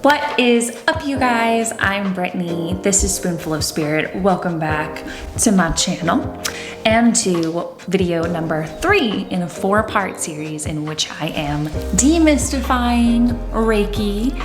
What is up, you guys? I'm Brittany. This is Spoonful of Spirit. Welcome back to my channel and to video number 3 in a 4-part series in which I am demystifying Reiki,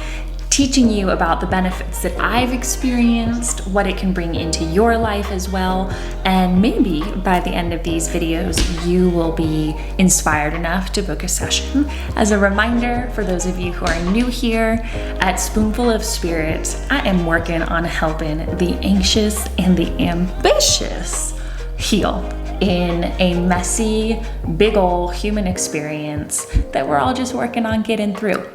teaching you about the benefits that I've experienced, what it can bring into your life as well, and maybe by the end of these videos, you will be inspired enough to book a session. As a reminder, for those of you who are new here, at Spoonful of Spirit, I am working on helping the anxious and the ambitious heal in a messy, big ol' human experience that we're all just working on getting through.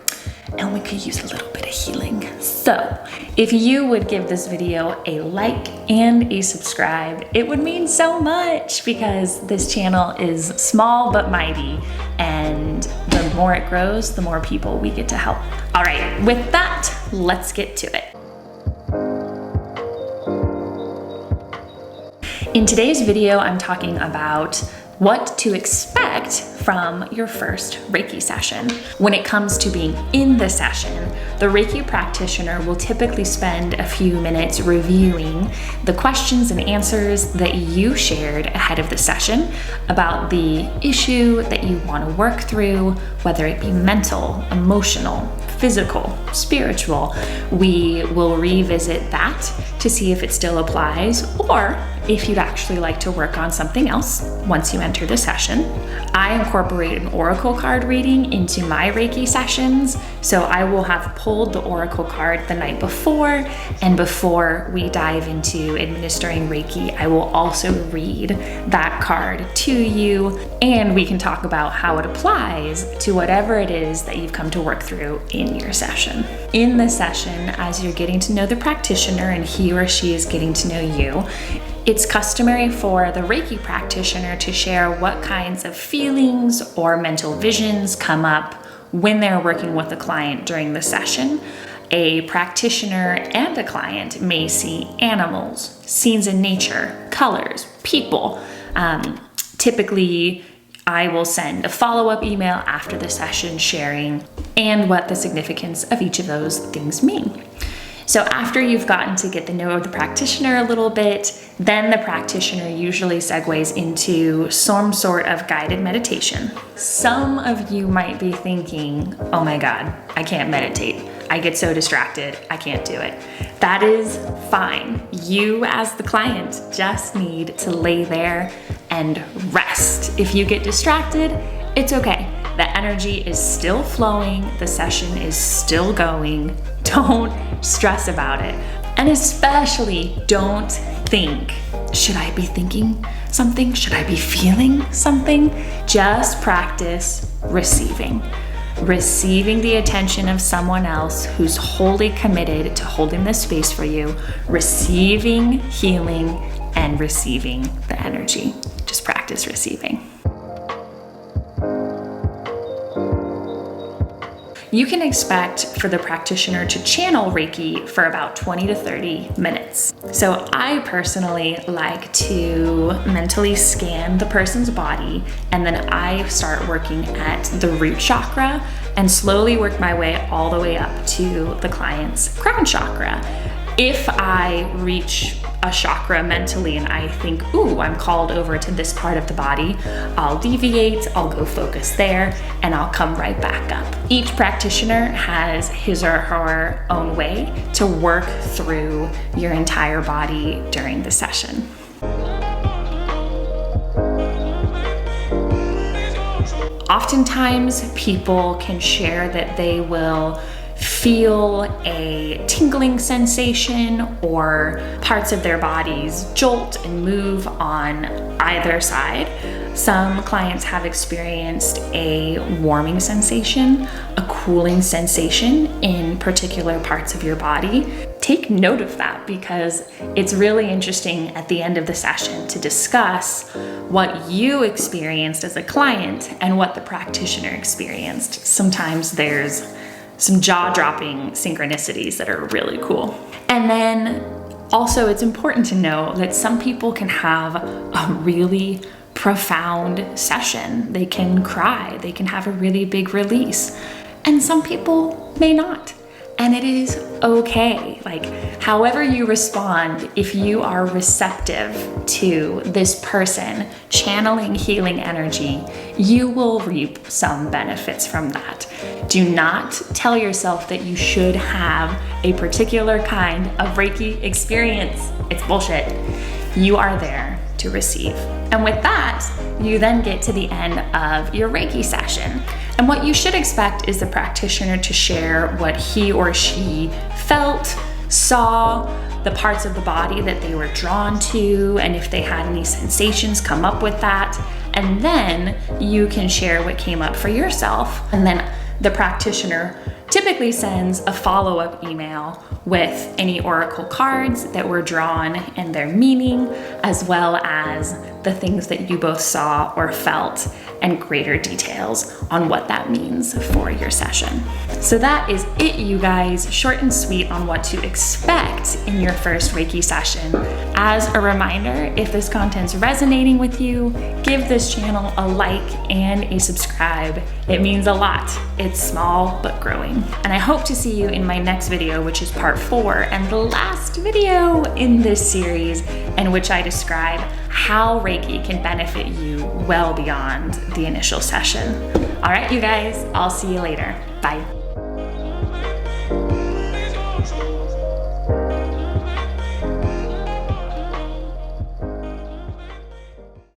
And we could use a little bit of healing. So if you would give this video a like and a subscribe, it would mean so much because this channel is small but mighty, and the more it grows, the more people we get to help. All right, with that, let's get to it. In today's video, I'm talking about what to expect from your first Reiki session. When it comes to being in the session, the Reiki practitioner will typically spend a few minutes reviewing the questions and answers that you shared ahead of the session about the issue that you want to work through, whether it be mental, emotional, physical, spiritual. We will revisit that to see if it still applies, or if you'd actually like to work on something else once you enter the session. I incorporate an oracle card reading into my Reiki sessions, so I will have pulled the oracle card the night before, and before we dive into administering Reiki, I will also read that card to you, and we can talk about how it applies to whatever it is that you've come to work through in your session. In the session, as you're getting to know the practitioner and he or she is getting to know you, it's customary for the Reiki practitioner to share what kinds of feelings or mental visions come up when they're working with a client during the session. A practitioner and a client may see animals, scenes in nature, colors, people. Typically, I will send a follow-up email after the session sharing and what the significance of each of those things mean. So after you've gotten to get to know the practitioner a little bit, then the practitioner usually segues into some sort of guided meditation. Some of you might be thinking, oh my God, I can't meditate. I get so distracted, I can't do it. That is fine. You as the client just need to lay there and rest. If you get distracted, it's okay. The energy is still flowing, the session is still going. Don't stress about it. And especially don't think, should I be thinking something? Should I be feeling something? Just practice receiving. Receiving the attention of someone else who's wholly committed to holding this space for you, receiving healing and receiving the energy. Just practice receiving. You can expect for the practitioner to channel Reiki for about 20 to 30 minutes. So I personally like to mentally scan the person's body, and then I start working at the root chakra and slowly work my way all the way up to the client's crown chakra. If I reach a chakra mentally and I think, ooh, I'm called over to this part of the body, I'll deviate, I'll go focus there, and I'll come right back up. Each practitioner has his or her own way to work through your entire body during the session. Oftentimes, people can share that they will feel a tingling sensation or parts of their bodies jolt and move on either side. Some clients have experienced a warming sensation, a cooling sensation in particular parts of your body. Take note of that because it's really interesting at the end of the session to discuss what you experienced as a client and what the practitioner experienced. Sometimes there's some jaw-dropping synchronicities that are really cool. And then also it's important to know that some people can have a really profound session. They can cry, they can have a really big release, and some people may not. And it is okay. Like, however you respond, if you are receptive to this person channeling healing energy, you will reap some benefits from that. Do not tell yourself that you should have a particular kind of Reiki experience. It's bullshit. You are there to receive. And with that, you then get to the end of your Reiki session. And what you should expect is the practitioner to share what he or she felt, saw, the parts of the body that they were drawn to, and if they had any sensations, come up with that. And then you can share what came up for yourself. And then the practitioner typically sends a follow-up email with any oracle cards that were drawn and their meaning, as well as the things that you both saw or felt and greater details on what that means for your session. So that is it, you guys. Short and sweet on what to expect in your first Reiki session. As a reminder, if this content's resonating with you, give this channel a like and a subscribe. It means a lot. It's small but growing. And I hope to see you in my next video, which is part 4 and the last video in this series, in which I describe how Reiki can benefit you well beyond the initial session. All right, you guys, I'll see you later. Bye.